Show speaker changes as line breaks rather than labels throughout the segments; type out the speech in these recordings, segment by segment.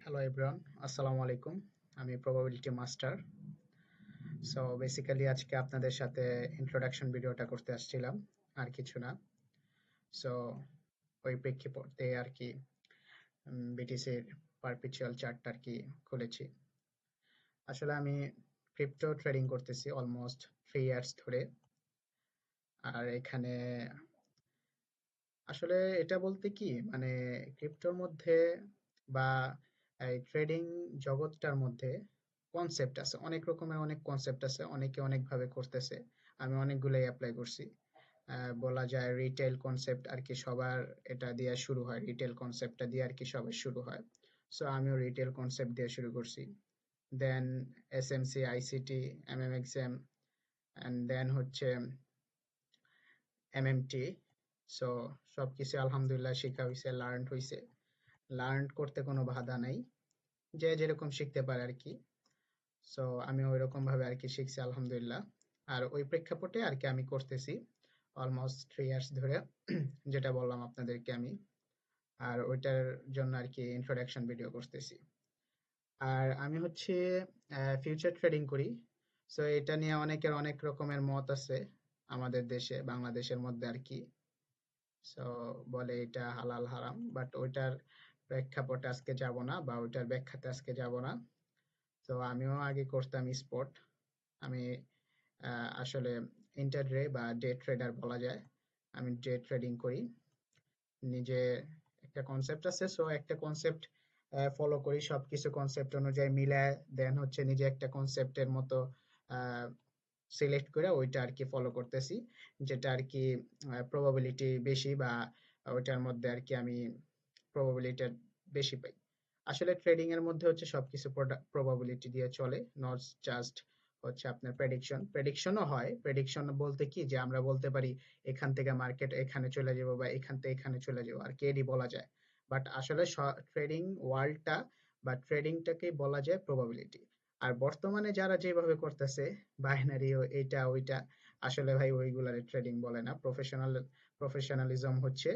Hello everyone, আসসালামু আলাইকুম। আমি প্রবাবিলিটি মাস্টার। সো বেসিক্যালি আজকে আপনাদের সাথে ইন্ট্রোডাকশন ভিডিওটা করতে আসছিলাম, আর কিছু না। সো ওই প্রেক্ষাপটে আর কি বিটিসির পারপিচুয়াল চার্টটা আর কি খুলেছি। আসলে আমি ক্রিপ্টো ট্রেডিং করতেছি অলমোস্ট 3 ইয়ার্স ধরে। আর এখানে আসলে এটা বলতে কি মানে ক্রিপ্টোর মধ্যে বা এই ট্রেডিং জগৎটার মধ্যে কনসেপ্ট আছে, অনেক রকমের অনেক কনসেপ্ট আছে, অনেকে অনেকভাবে করতেছে। আমি অনেকগুলোই অ্যাপ্লাই করছি। বলা যায় রিটেল কনসেপ্ট আর কি সবার, এটা দিয়ে শুরু হয়, রিটেল কনসেপ্টটা দিয়ে আর কি সবার শুরু হয়। সো আমিও রিটেল কনসেপ্ট দিয়ে শুরু করছি। দেন এসএমসি, আইসিটি, এমএমএক্সএম, অ্যান্ড দেন হচ্ছে এমএমটি। সো সবকিছু আলহামদুলিল্লাহ শিখা হয়েছে, লার্ন হয়েছে। লার্ন করতে কোনো বাধা নাই, যে যেরকম শিখতে পারে আর কি। সো আমি ওইরকম ভাবে আর কি শিখছি আলহামদুলিল্লাহ। আর ওই প্রেক্ষাপটে আর কি আমি করতেছি অলমোস্ট 3 ইয়ার্স ধরে, যেটা বললাম আপনাদেরকে আমি। আর ওইটার জন্য আর কি ইন্ট্রোডাকশন ভিডিও করতেছি। আর আমি হচ্ছে ফিউচার ট্রেডিং করি। সো এটা নিয়ে অনেকের অনেক রকমের মত আছে আমাদের দেশে, বাংলাদেশের মধ্যে আর কি। সো বলে এটা হালাল হারাম, বাট ওইটার প্রেক্ষাপটে আজকে যাব না, বা ওইটার ব্যাখ্যাতে আজকে যাব না। তো আমিও আগে করতাম স্পট। আমি আসলে ইন্টারডে বা ডে ট্রেডার বলা যায়। আমি ডে ট্রেডিং করি। নিজে একটা কনসেপ্ট আছে, সো একটা কনসেপ্ট ফলো করি, সবকিছু কনসেপ্ট অনুযায়ী মিলায় দেন হচ্ছে নিজে একটা কনসেপ্টের মতো সিলেক্ট করে ওইটা আর কি ফলো করতেছি, যেটা আর কি প্রবাবিলিটি বেশি, বা ওইটার মধ্যে আর কি আমি প্রবাবিলিটি বেশি পাই। আসলে ট্রেডিং এর মধ্যে হচ্ছে সবকিছু প্রবাবিলিটি দিয়ে চলে, নট জাস্ট হচ্ছে আপনার প্রেডিকশনও হয়। প্রেডিকশন বলতে কি যে আমরা বলতে পারি এখান থেকে মার্কেট এখানে চলে যাব, বা এখান থেকে এখানে চলে যাব, আর কি এডি বলা যায়। বাট আসলে ট্রেডিং ওয়ার্ল্ডটা বা ট্রেডিংটাকেই বলা যায় প্রবাবিলিটি। আর বর্তমানে যারা যেভাবে করতেছে বাইনারি এইটা ওইটা, আসলে ভাই ওইগুলার ট্রেডিং বলে না। প্রফেশনালিজম হচ্ছে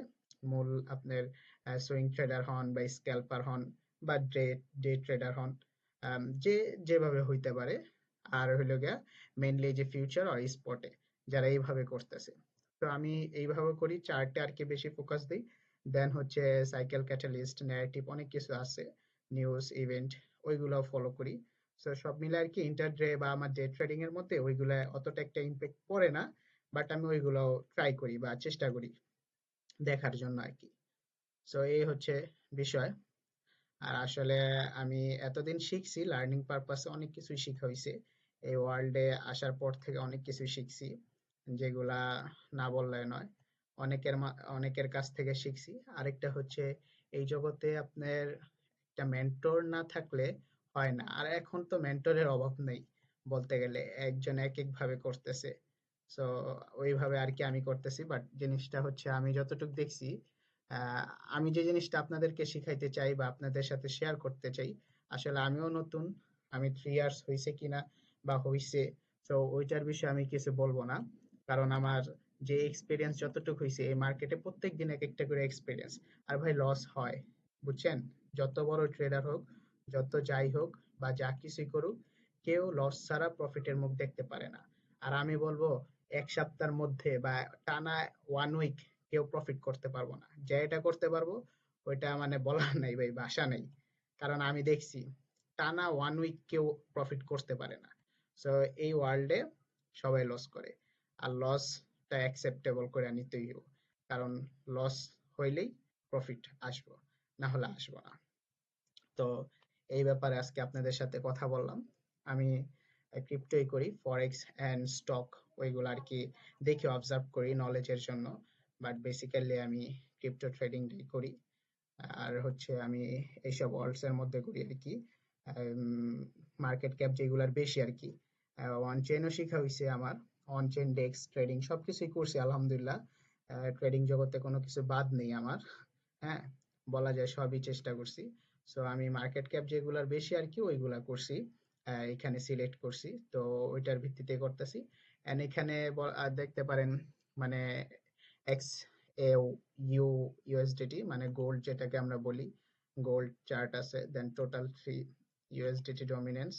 মূল আপনার সুইং ট্রেডার হন বা স্ক্যালপার হন বা ডে ডে ট্রেডার হন, যে যেভাবে হইতে পারে। আর হইলো গিয়া মেইনলি যে ফিউচার আর স্পটে যারা এইভাবে করতেছে। তো আমি এইভাবে করি, চার্টে আর কি বেশি ফোকাস দিই। দেন হচ্ছে সাইকেল, ক্যাটালিস্ট, ন্যারেটিভ, অনেক কিছু আছে, নিউজ ইভেন্ট, ওইগুলাও ফলো করি। সো সব মিলে আর কি ইন্টারডে বা আমার ডে ট্রেডিং এর মধ্যে ওইগুলা অতটা একটা ইম্প্যাক্ট পড়ে না। বাট আমি ওইগুলাও ট্রাই করি বা চেষ্টা করি দেখার জন্য আর কি। সো এই হচ্ছে বিষয়। আর আসলে আমি এতদিন শিখছি, লার্নিং পারপাসে অনেক কিছুই শিখা হয়েছে। এই ওয়ার্ল্ডে আসার পর থেকে অনেক কিছুই শিখছি, যেগুলা না বললে নয়। অনেকের কাছ থেকে শিখছি। আরেকটা হচ্ছে এই জগতে আপনার একটা মেন্টর না থাকলে হয় না। আর এখন তো মেন্টরের অভাব নেই বলতে গেলে, একজন এক এক ভাবে করতেছে। সো ওইভাবে আর কি আমি করতেছি। বাট জিনিসটা হচ্ছে আমি যতটুকু দেখছি, আহ, আমি যে জিনিসটা আপনাদেরকে শিখাইতে চাই বা আপনাদের সাথে শেয়ার করতে চাই, আসলে আমিও নতুন। আমি 3 ইয়ার্স হয়েছে কিনা বা হইছে, তো ওইটার বিষয়ে আমি কিছু বলবো না। কারণ আমার যে এক্সপিরিয়েন্স যতটুকু হয়েছে এই মার্কেটে, প্রত্যেক দিন এক একটা করে এক্সপিরিয়েন্স। আর ভাই লস হয়, বুঝছেন? যত বড় ট্রেডার হোক, যত যাই হোক বা যা কিছুই করুক, কেউ লস ছাড়া প্রফিটের মুখ দেখতে পারে না। আর আমি বলবো 1 সপ্তাহের মধ্যে বা টানা 1 উইক কেউ প্রফিট করতে পারবো না। যে এটা করতে পারবো ওইটা মানে বলার নাই ভাই, ভাষা নেই। কারণ আমি দেখছি টানা 1 উইক কেউ প্রফিট করতে পারে না। সো এই ওয়ার্ল্ডে সবাই লস করে। আর লসটা অ্যাকসেপ্টেবল করে নিতেই হবে, কারণ লস হইলেই প্রফিট আসবো, না হলে আসবো না। তো এই ব্যাপারে আজকে আপনাদের সাথে কথা বললাম। আমি ক্রিপ্টোই করি, ফরেক্স অ্যান্ড স্টক ওইগুলো আর কি দেখে অবজার্ভ করি নলেজের জন্য। বাট বেসিক্যালি আমি ক্রিপ্টো ট্রেডিংটাই করি। আর হচ্ছে আমি এইসব ওয়ার্ল্ডস এর মধ্যে করি আর কি। মার্কেট ক্যাপ যেগুলার বেশি আর কি। ওয়ান চেইনও শিখা হয়েছে আমার, অন চেইন ডেক্স ট্রেডিং সবকিছুই করছি আলহামদুলিল্লাহ। ট্রেডিং জগতে কোনো কিছু বাদ নেই আমার। হ্যাঁ, বলা যায় সবই চেষ্টা করছি। সো আমি মার্কেট ক্যাপ যেগুলার বেশি আর কি ওইগুলা করছি, এখানে সিলেক্ট করছি, তো ওইটার ভিত্তিতে করতেছি। এন্ড এখানে দেখতে পারেন মানে এক্স এ ইউ ইউএসডিটি মানে গোল্ড যেটাকে আমরা বলি, গোল্ড চার্ট আছে, then total 3 USDT dominance,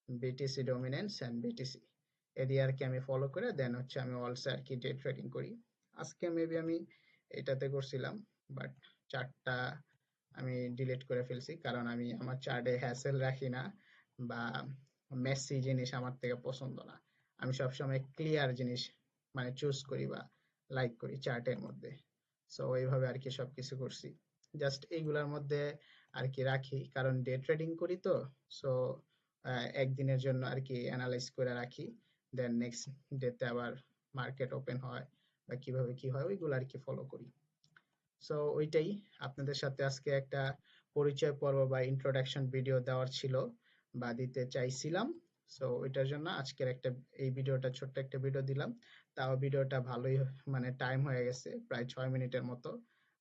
BTC dominance and BTC এদিকে আর কি আমি ফলো করে দেন হচ্ছে আমি অলসো আর কি ডে ট্রেডিং করি। আজকে মেবি আমি এটাতে করছিলাম, বাট চার্টটা আমি ডিলিট করে ফেলছি কারণ আমি আমার চার্টে হ্যাসেল রাখি না বা মেসি জিনিস আমার থেকে পছন্দ না। আমি সবসময় ক্লিয়ার জিনিস মানে চুজ করি বা লাইক করি চার্টের মধ্যে। সো এইভাবে আর কি সবকিছু করছি, জাস্ট এইগুলার মধ্যে আর কি রাখি কারণ ডে ট্রেডিং করি তো। সো একদিনের জন্য আর কি অ্যানালাইজ করে রাখি, দেন নেক্সট ডেতে আবার মার্কেট ওপেন হয় বা কিভাবে কি হয় ওইগুলো আর কি ফলো করি। সো ওইটাই আপনাদের সাথে আজকে একটা পরিচয় পর্ব বা ইন্ট্রোডাকশন ভিডিও দেওয়ার ছিল বা দিতে চাইছিলাম। সো ওইটার জন্য আজকের একটা এই ভিডিওটা ছোট্ট একটা ভিডিও দিলাম। তাও ভিডিওটা ভালোই মানে টাইম হয়ে গেছে প্রায় 6 মিনিটের মতো,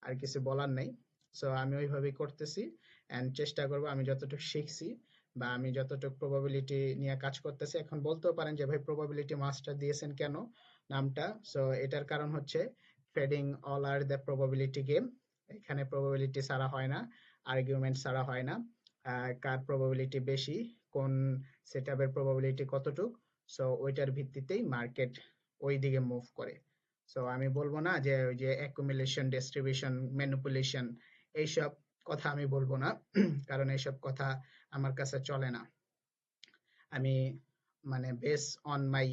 আর কিছু বলার নেই। সো আমি ওইভাবেই করতেছি অ্যান্ড চেষ্টা করব আমি যতটুকু শিখছি বা আমি যতটুকু প্রবাবিলিটি নিয়ে কাজ করতেছি। এখন বলতেও পারেন যে ভাই প্রবাবিলিটি মাস্টার দিয়েছেন কেন নামটা? সো এটার কারণ হচ্ছে trading all are the probability game. এখানে প্রবাবিলিটি ছাড়া হয় না, আর্গুমেন্ট ছাড়া হয় না। কার প্রবাবিলিটি বেশি, কোন সেটআপের প্রবাবিলিটি কতটুক, সো ওইটার ভিত্তিতেই মার্কেট ওই দিকে মুভ করে। সো আমি বলবো না যে ওই যে অ্যাকুমুলেশন, ডিস্ট্রিবিউশন, ম্যানিপুলেশন এইসব কথা আমি বলবো না কারণ এইসব কথা আমার কাছে চলে না। আমি মানে base on my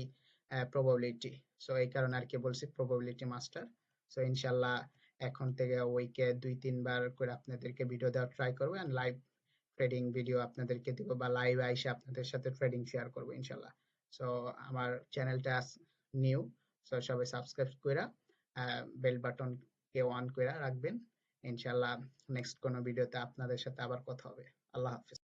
probability. So এই কারণে আর কি বলছি প্রবাবিলিটি মাস্টার। সো ইনশাল্লাহ এখন থেকে উইকে 2-3 বার করে আপনাদেরকে ভিডিও দেওয়ার ট্রাই করবো এন্ড লাইভ ট্রেডিং ভিডিও আপনাদেরকে দিব বা লাইভ আইসে আপনাদের সাথে ট্রেডিং শেয়ার করবো ইনশাল্লাহ। সো আমার চ্যানেলটা নিউ, সো সবাই সাবস্ক্রাইব কইরা বেল বাটন কে অন কইরা রাখবেন। ইনশাল্লাহ নেক্সট কোনো ভিডিওতে আপনাদের সাথে আবার কথা হবে। আল্লাহ হাফেজ।